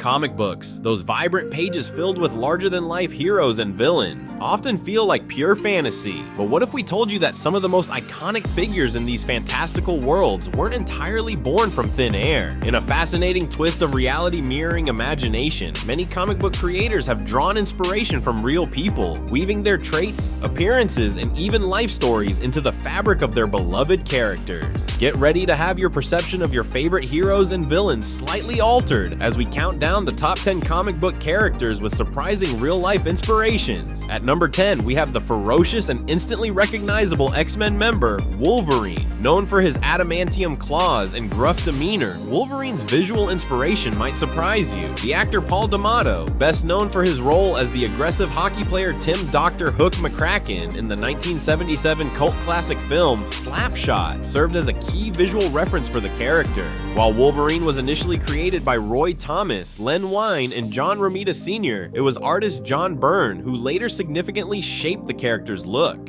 Comic books, those vibrant pages filled with larger-than-life heroes and villains, often feel like pure fantasy. But what if we told you that some of the most iconic figures in these fantastical worlds weren't entirely born from thin air? In a fascinating twist of reality-mirroring imagination, many comic book creators have drawn inspiration from real people, weaving their traits, appearances, and even life stories into the fabric of their beloved characters. Get ready to have your perception of your favorite heroes and villains slightly altered as we count down the top 10 comic book characters with surprising real-life inspirations. At number 10, we have the ferocious and instantly recognizable X-Men member, Wolverine. Known for his adamantium claws and gruff demeanor, Wolverine's visual inspiration might surprise you. The actor Paul D'Amato, best known for his role as the aggressive hockey player Tim Dr. Hook McCracken in the 1977 cult classic film Slapshot, served as a key visual reference for the character. While Wolverine was initially created by Roy Thomas, Len Wein, and John Romita Sr., it was artist John Byrne who later significantly shaped the character's look.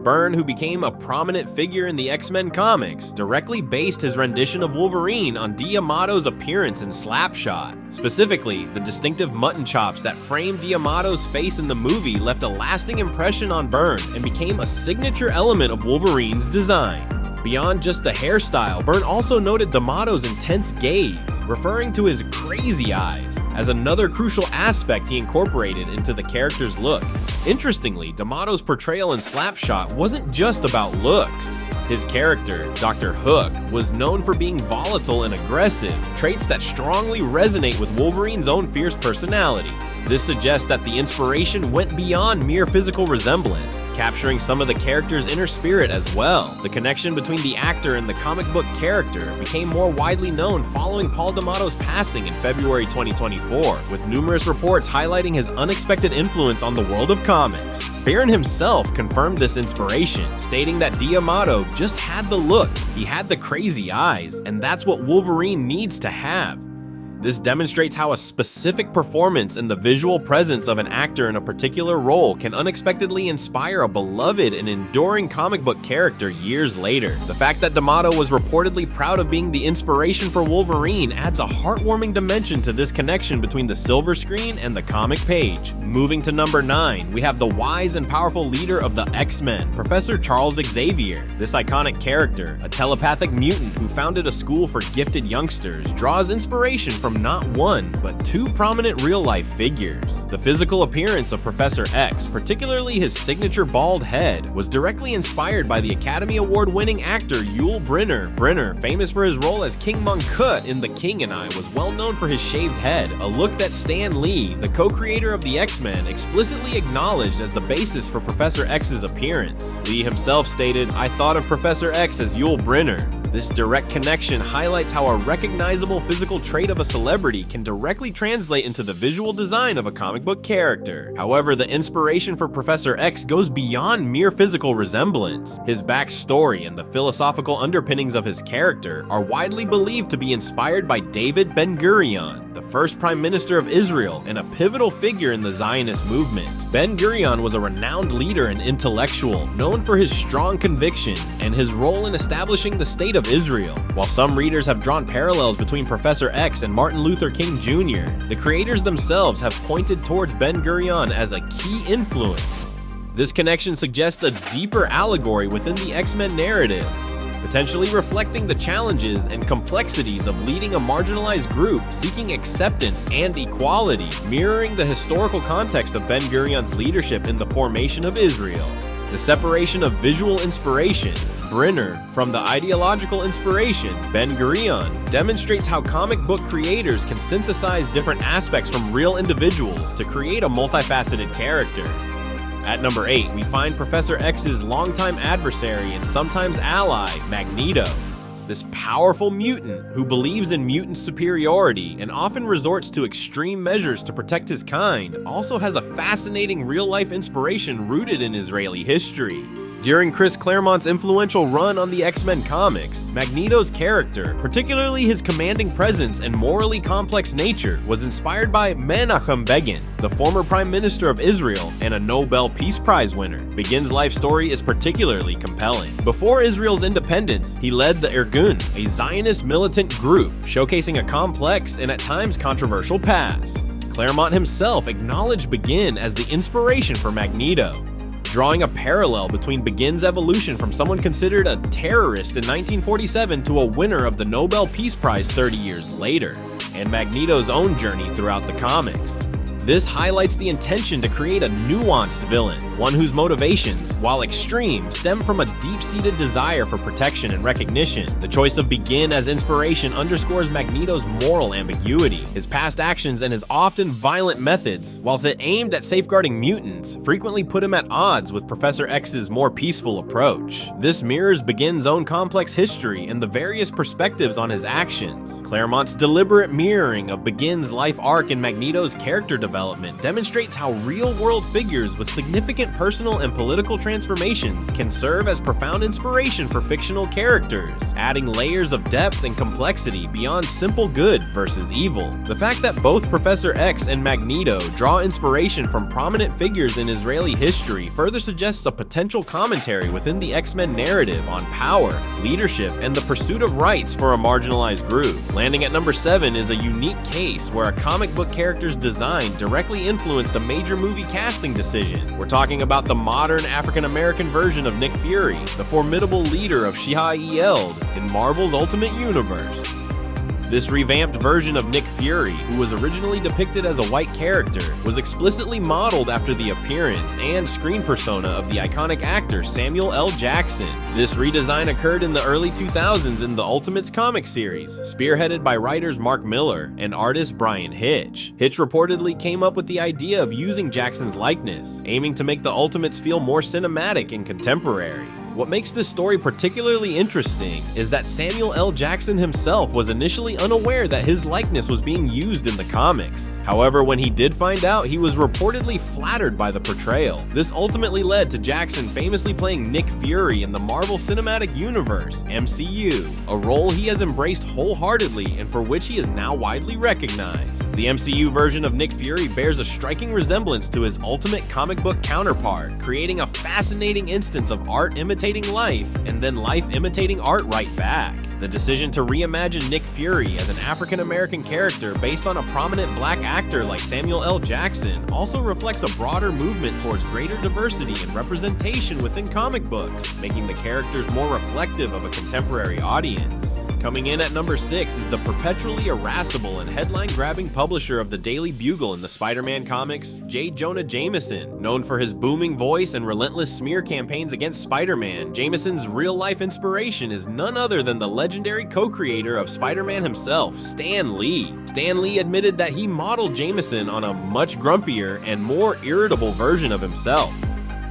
Byrne, who became a prominent figure in the X-Men comics, directly based his rendition of Wolverine on D'Amato's appearance in Slapshot. Specifically, the distinctive mutton chops that framed D'Amato's face in the movie left a lasting impression on Byrne and became a signature element of Wolverine's design. Beyond just the hairstyle, Byrne also noted D'Amato's intense gaze, referring to his crazy eyes, as another crucial aspect he incorporated into the character's look. Interestingly, D'Amato's portrayal in Slapshot wasn't just about looks. His character, Dr. Hook, was known for being volatile and aggressive, traits that strongly resonate with Wolverine's own fierce personality. This suggests that the inspiration went beyond mere physical resemblance, capturing some of the character's inner spirit as well. The connection between the actor and the comic book character became more widely known following Paul D'Amato's passing in February 2024, with numerous reports highlighting his unexpected influence on the world of comics. Byrne himself confirmed this inspiration, stating that D'Amato just had the look, he had the crazy eyes, and that's what Wolverine needs to have. This demonstrates how a specific performance and the visual presence of an actor in a particular role can unexpectedly inspire a beloved and enduring comic book character years later. The fact that D'Amato was reportedly proud of being the inspiration for Wolverine adds a heartwarming dimension to this connection between the silver screen and the comic page. Moving to number 9, we have the wise and powerful leader of the X-Men, Professor Charles Xavier. This iconic character, a telepathic mutant who founded a school for gifted youngsters, draws inspiration from not one, but two prominent real-life figures. The physical appearance of Professor X, particularly his signature bald head, was directly inspired by the Academy Award-winning actor Yul Brynner. Brynner, famous for his role as King Mongkut in The King and I, was well known for his shaved head, a look that Stan Lee, the co-creator of the X-Men, explicitly acknowledged as the basis for Professor X's appearance. Lee himself stated, "I thought of Professor X as Yul Brynner." This direct connection highlights how a recognizable physical trait of a celebrity can directly translate into the visual design of a comic book character. However, the inspiration for Professor X goes beyond mere physical resemblance. His backstory and the philosophical underpinnings of his character are widely believed to be inspired by David Ben-Gurion, the first Prime Minister of Israel and a pivotal figure in the Zionist movement. Ben-Gurion was a renowned leader and intellectual, known for his strong convictions and his role in establishing the State of Israel. While some readers have drawn parallels between Professor X and Martin Luther King Jr., the creators themselves have pointed towards Ben-Gurion as a key influence. This connection suggests a deeper allegory within the X-Men narrative, potentially reflecting the challenges and complexities of leading a marginalized group seeking acceptance and equality, mirroring the historical context of Ben-Gurion's leadership in the formation of Israel. The separation of visual inspiration, Brynner, from the ideological inspiration, Ben-Gurion, demonstrates how comic book creators can synthesize different aspects from real individuals to create a multifaceted character. At number 8, we find Professor X's longtime adversary and sometimes ally, Magneto. This powerful mutant, who believes in mutant superiority and often resorts to extreme measures to protect his kind, also has a fascinating real-life inspiration rooted in Israeli history. During Chris Claremont's influential run on the X-Men comics, Magneto's character, particularly his commanding presence and morally complex nature, was inspired by Menachem Begin, the former Prime Minister of Israel and a Nobel Peace Prize winner. Begin's life story is particularly compelling. Before Israel's independence, he led the Irgun, a Zionist militant group, showcasing a complex and at times controversial past. Claremont himself acknowledged Begin as the inspiration for Magneto, drawing a parallel between Begin's evolution from someone considered a terrorist in 1947 to a winner of the Nobel Peace Prize 30 years later, and Magneto's own journey throughout the comics. This highlights the intention to create a nuanced villain, one whose motivations, while extreme, stem from a deep-seated desire for protection and recognition. The choice of Begin as inspiration underscores Magneto's moral ambiguity, his past actions, and his often violent methods. Whilst it aimed at safeguarding mutants, frequently put him at odds with Professor X's more peaceful approach. This mirrors Begin's own complex history and the various perspectives on his actions. Claremont's deliberate mirroring of Begin's life arc and Magneto's character development demonstrates how real-world figures with significant personal and political transformations can serve as profound inspiration for fictional characters, adding layers of depth and complexity beyond simple good versus evil. The fact that both Professor X and Magneto draw inspiration from prominent figures in Israeli history further suggests a potential commentary within the X-Men narrative on power, leadership, and the pursuit of rights for a marginalized group. Landing at number 7 is a unique case where a comic book character's design directly influenced a major movie casting decision. We're talking about the modern African-American version of Nick Fury, the formidable leader of Shai Eld in Marvel's Ultimate Universe. This revamped version of Nick Fury, who was originally depicted as a white character, was explicitly modeled after the appearance and screen persona of the iconic actor Samuel L. Jackson. This redesign occurred in the early 2000s in the Ultimates comic series, spearheaded by writers Mark Miller and artist Brian Hitch. Hitch reportedly came up with the idea of using Jackson's likeness, aiming to make the Ultimates feel more cinematic and contemporary. What makes this story particularly interesting is that Samuel L. Jackson himself was initially unaware that his likeness was being used in the comics. However, when he did find out, he was reportedly flattered by the portrayal. This ultimately led to Jackson famously playing Nick Fury in the Marvel Cinematic Universe, MCU, a role he has embraced wholeheartedly and for which he is now widely recognized. The MCU version of Nick Fury bears a striking resemblance to his Ultimate comic book counterpart, creating a fascinating instance of art imitating life, and then life imitating art right back. The decision to reimagine Nick Fury as an African-American character based on a prominent black actor like Samuel L. Jackson also reflects a broader movement towards greater diversity and representation within comic books, making the characters more reflective of a contemporary audience. Coming in at number 6 is the perpetually irascible and headline-grabbing publisher of the Daily Bugle in the Spider-Man comics, J. Jonah Jameson. Known for his booming voice and relentless smear campaigns against Spider-Man, Jameson's real-life inspiration is none other than the legendary co-creator of Spider-Man himself, Stan Lee. Stan Lee admitted that he modeled Jameson on a much grumpier and more irritable version of himself.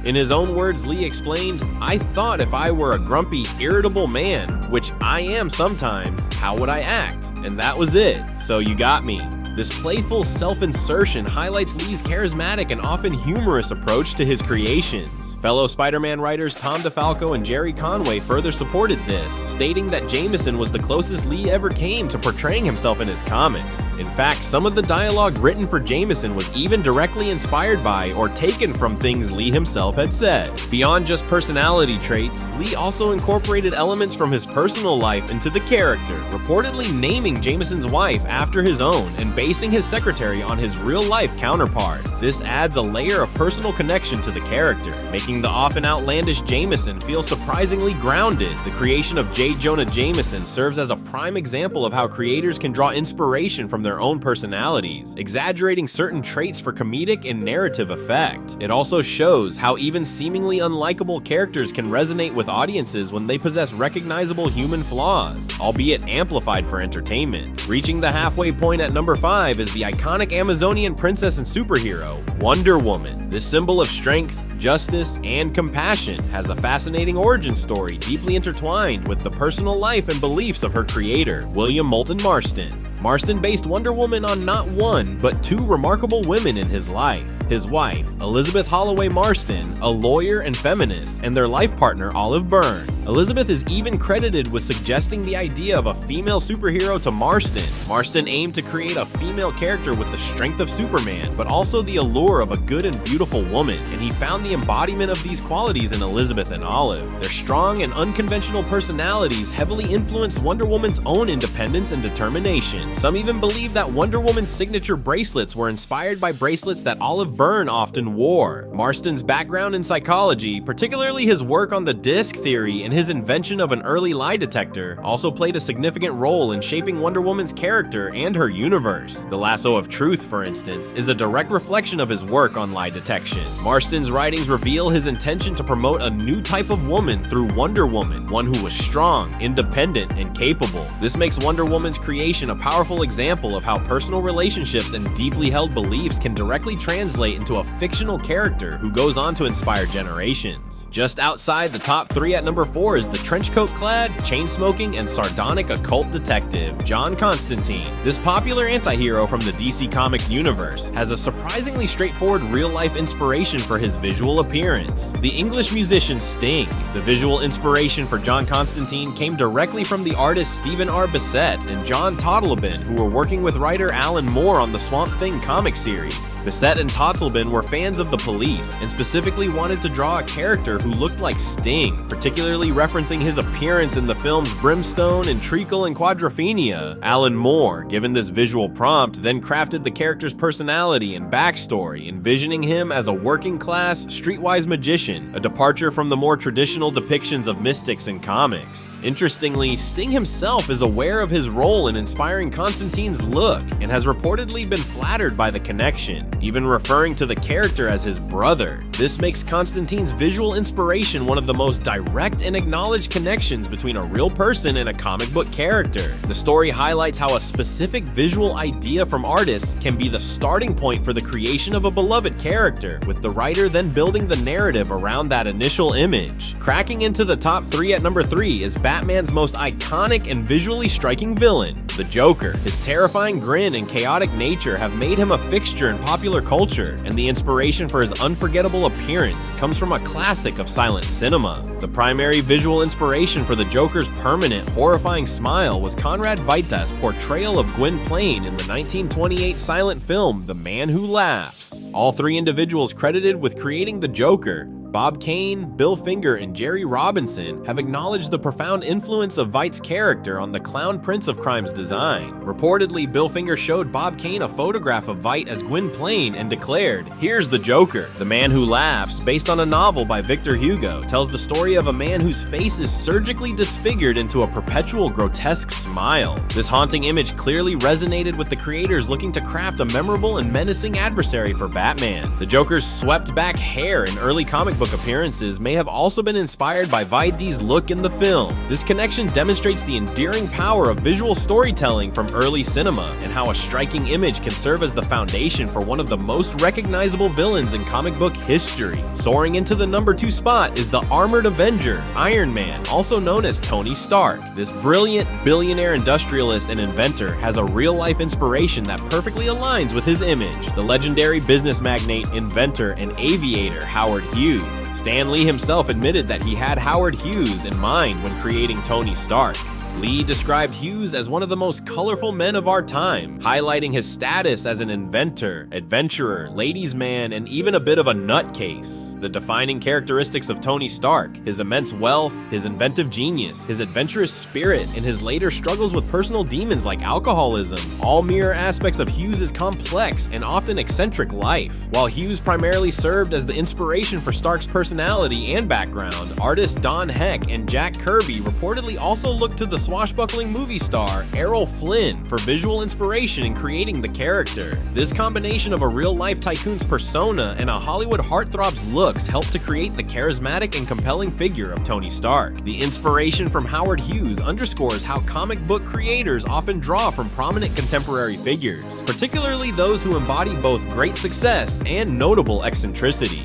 In his own words, Lee explained, "I thought if I were a grumpy, irritable man, which I am sometimes, how would I act? And that was it. So you got me." This playful self-insertion highlights Lee's charismatic and often humorous approach to his creations. Fellow Spider-Man writers Tom DeFalco and Jerry Conway further supported this, stating that Jameson was the closest Lee ever came to portraying himself in his comics. In fact, some of the dialogue written for Jameson was even directly inspired by or taken from things Lee himself had said. Beyond just personality traits, Lee also incorporated elements from his personal life into the character, reportedly naming Jameson's wife after his own and basing his secretary on his real-life counterpart. This adds a layer of personal connection to the character, making the often outlandish Jameson feel surprisingly grounded. The creation of J. Jonah Jameson serves as a prime example of how creators can draw inspiration from their own personalities, exaggerating certain traits for comedic and narrative effect. It also shows how even seemingly unlikable characters can resonate with audiences when they possess recognizable human flaws, albeit amplified for entertainment. Reaching the halfway point at number 5 is the iconic Amazonian princess and superhero, Wonder Woman. This symbol of strength, justice, and compassion, has a fascinating origin story deeply intertwined with the personal life and beliefs of her creator, William Moulton Marston. Marston based Wonder Woman on not one, but two remarkable women in his life. His wife, Elizabeth Holloway Marston, a lawyer and feminist, and their life partner, Olive Byrne. Elizabeth is even credited with suggesting the idea of a female superhero to Marston. Marston aimed to create a female character with the strength of Superman, but also the allure of a good and beautiful woman, and he found the embodiment of these qualities in Elizabeth and Olive. Their strong and unconventional personalities heavily influenced Wonder Woman's own independence and determination. Some even believe that Wonder Woman's signature bracelets were inspired by bracelets that Olive Byrne often wore. Marston's background in psychology, particularly his work on the disk theory and his invention of an early lie detector, also played a significant role in shaping Wonder Woman's character and her universe. The Lasso of Truth, for instance, is a direct reflection of his work on lie detection. Marston's writings reveal his intention to promote a new type of woman through Wonder Woman, one who was strong, independent, and capable. This makes Wonder Woman's creation a powerful example of how personal relationships and deeply held beliefs can directly translate into a fictional character who goes on to inspire generations. Just outside the top 3 at number 4 is the trenchcoat-clad, chain-smoking, and sardonic occult detective, John Constantine. This popular anti-hero from the DC Comics universe has a surprisingly straightforward real-life inspiration for his visual appearance: the English musician Sting. The visual inspiration for John Constantine came directly from the artists Stephen R. Bissett and John Totleben, who were working with writer Alan Moore on the Swamp Thing comic series. Bissett and Totleben were fans of the Police and specifically wanted to draw a character who looked like Sting, particularly referencing his appearance in the films Brimstone and Treacle and Quadrophenia. Alan Moore, given this visual prompt, then crafted the character's personality and backstory, envisioning him as a working-class, streetwise magician, a departure from the more traditional depictions of mystics in comics. Interestingly, Sting himself is aware of his role in inspiring Constantine's look and has reportedly been flattered by the connection, even referring to the character as his brother. This makes Constantine's visual inspiration one of the most direct and acknowledged connections between a real person and a comic book character. The story highlights how a specific visual idea from artists can be the starting point for the creation of a beloved character, with the writer then building the narrative around that initial image. Cracking into the top 3 at number 3 is Batman's most iconic and visually striking villain, the Joker. His terrifying grin and chaotic nature have made him a fixture in popular culture, and the inspiration for his unforgettable appearance comes from a classic of silent cinema. The primary visual inspiration for the Joker's permanent, horrifying smile was Conrad Veidt's portrayal of Gwynplaine in the 1928 silent film The Man Who Laughs. All 3 individuals credited with creating the Joker, Bob Kane, Bill Finger, and Jerry Robinson, have acknowledged the profound influence of Veidt's character on the Clown Prince of Crime's design. Reportedly, Bill Finger showed Bob Kane a photograph of Veidt as Gwynplaine and declared, "Here's the Joker." The Man Who Laughs, based on a novel by Victor Hugo, tells the story of a man whose face is surgically disfigured into a perpetual grotesque smile. This haunting image clearly resonated with the creators looking to craft a memorable and menacing adversary for Batman. The Joker's swept-back hair in early comic book appearances may have also been inspired by Veidt's look in the film. This connection demonstrates the endearing power of visual storytelling from early cinema, and how a striking image can serve as the foundation for one of the most recognizable villains in comic book history. Soaring into the number 2 spot is the Armored Avenger, Iron Man, also known as Tony Stark. This brilliant billionaire industrialist and inventor has a real-life inspiration that perfectly aligns with his image: the legendary business magnate, inventor, and aviator Howard Hughes. Stan Lee himself admitted that he had Howard Hughes in mind when creating Tony Stark. Lee described Hughes as one of the most colorful men of our time, highlighting his status as an inventor, adventurer, ladies' man, and even a bit of a nutcase. The defining characteristics of Tony Stark, his immense wealth, his inventive genius, his adventurous spirit, and his later struggles with personal demons like alcoholism, all mirror aspects of Hughes' complex and often eccentric life. While Hughes primarily served as the inspiration for Stark's personality and background, artists Don Heck and Jack Kirby reportedly also looked to the swashbuckling movie star Errol Flynn for visual inspiration in creating the character. This combination of a real-life tycoon's persona and a Hollywood heartthrob's looks helped to create the charismatic and compelling figure of Tony Stark. The inspiration from Howard Hughes underscores how comic book creators often draw from prominent contemporary figures, particularly those who embody both great success and notable eccentricities.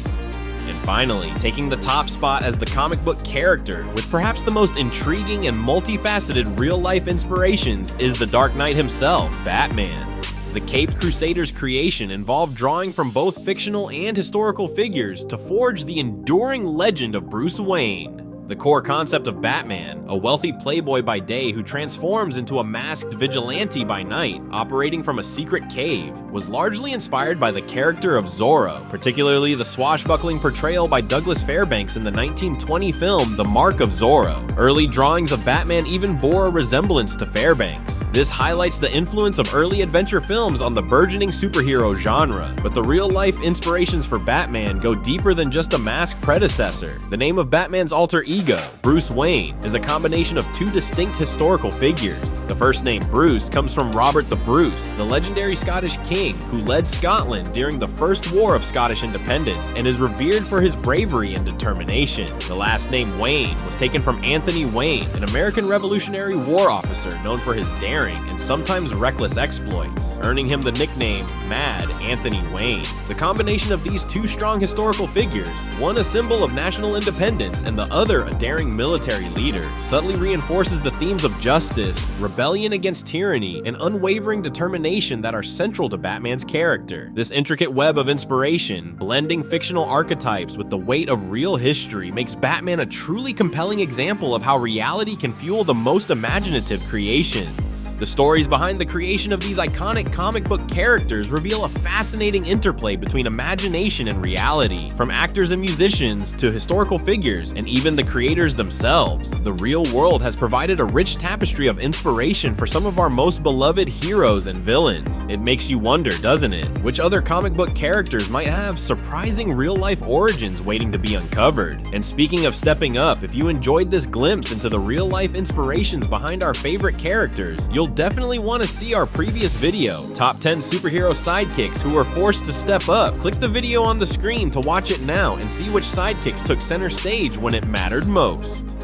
And finally, taking the top spot as the comic book character with perhaps the most intriguing and multifaceted real-life inspirations is the Dark Knight himself, Batman. The Caped Crusader's creation involved drawing from both fictional and historical figures to forge the enduring legend of Bruce Wayne. The core concept of Batman, a wealthy playboy by day who transforms into a masked vigilante by night, operating from a secret cave, was largely inspired by the character of Zorro, particularly the swashbuckling portrayal by Douglas Fairbanks in the 1920 film The Mark of Zorro. Early drawings of Batman even bore a resemblance to Fairbanks. This highlights the influence of early adventure films on the burgeoning superhero genre, but the real-life inspirations for Batman go deeper than just a masked predecessor. The name of Batman's alter ego, Bruce Wayne, is a combination of two distinct historical figures. The first name, Bruce, comes from Robert the Bruce, the legendary Scottish king who led Scotland during the First War of Scottish Independence and is revered for his bravery and determination. The last name, Wayne, was taken from Anthony Wayne, an American Revolutionary War officer known for his daring and sometimes reckless exploits, earning him the nickname Mad Anthony Wayne. The combination of these two strong historical figures, one a symbol of national independence and the other a daring military leader, subtly reinforces the themes of justice, rebellion against tyranny, and unwavering determination that are central to Batman's character. This intricate web of inspiration, blending fictional archetypes with the weight of real history, makes Batman a truly compelling example of how reality can fuel the most imaginative creations. The stories behind the creation of these iconic comic book characters reveal a fascinating interplay between imagination and reality. From actors and musicians to historical figures and even the creators themselves, the real world has provided a rich tapestry of inspiration for some of our most beloved heroes and villains. It makes you wonder, doesn't it, which other comic book characters might have surprising real-life origins waiting to be uncovered. And speaking of stepping up, if you enjoyed this glimpse into the real-life inspirations behind our favorite characters, you'll definitely want to see our previous video, Top 10 Superhero Sidekicks Who Were Forced to Step Up. Click the video on the screen to watch it now and see which sidekicks took center stage when it mattered most.